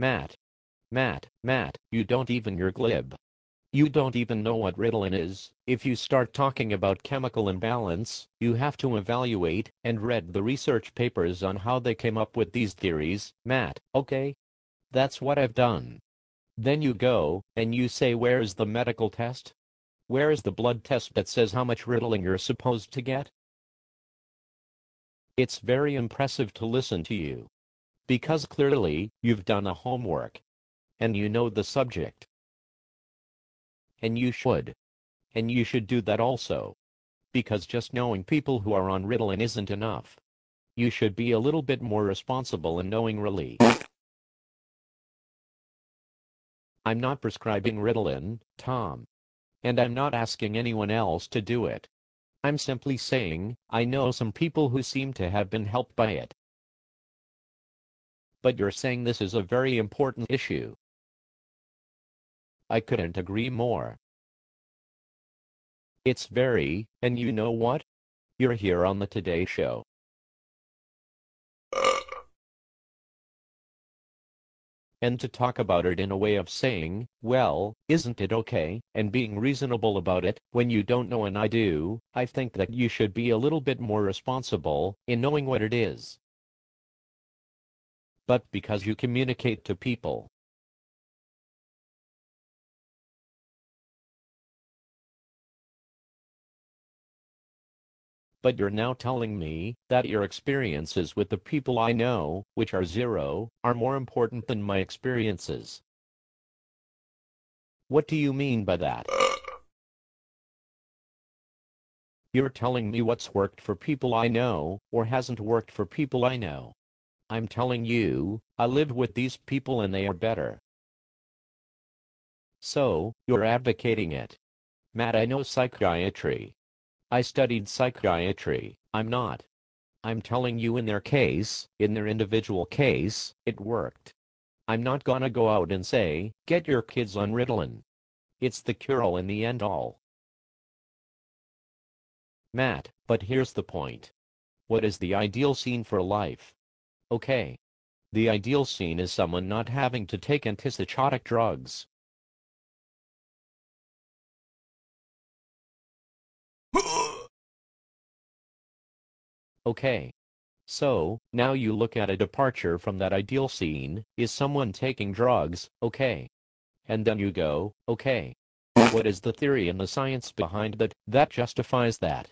Matt, you don't even you're glib. You don't even know what Ritalin is. If you start talking about chemical imbalance, you have to evaluate and read the research papers on how they came up with these theories, Matt, okay? That's what I've done. Then you go, and you say where is the medical test? Where is the blood test that says how much Ritalin you're supposed to get? It's very impressive to listen to you. Because clearly, you've done the homework. And you know the subject. And you should. And you should do that also. Because just knowing people who are on Ritalin isn't enough. You should be a little bit more responsible in knowing really. I'm not prescribing Ritalin, Tom. And I'm not asking anyone else to do it. I'm simply saying, I know some people who seem to have been helped by it. But you're saying this is a very important issue. I couldn't agree more. It's very, and you know what? You're here on the Today Show. And to talk about it in a way of saying, well, isn't it okay, and being reasonable about it, when you don't know and I do, I think that you should be a little bit more responsible in knowing what it is. But because you communicate to people. But you're now telling me that your experiences with the people I know, which are zero, are more important than my experiences. What do you mean by that? You're telling me what's worked for people I know, or hasn't worked for people I know. I'm telling you, I lived with these people and they are better. So, you're advocating it. Matt, I know psychiatry. I studied psychiatry. I'm not. I'm telling you in their case, in their individual case, it worked. I'm not gonna go out and say, get your kids on Ritalin. It's the cure-all and the end-all. Matt, but here's the point. What is the ideal scene for life? Okay. The ideal scene is someone not having to take antipsychotic drugs. Okay. So, now you look at a departure from that ideal scene, is someone taking drugs, okay. And then you go, okay. What is the theory and the science behind that justifies that?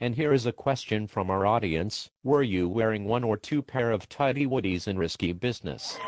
And here is a question from our audience, were you wearing one or two pair of tidy woodies in risky business?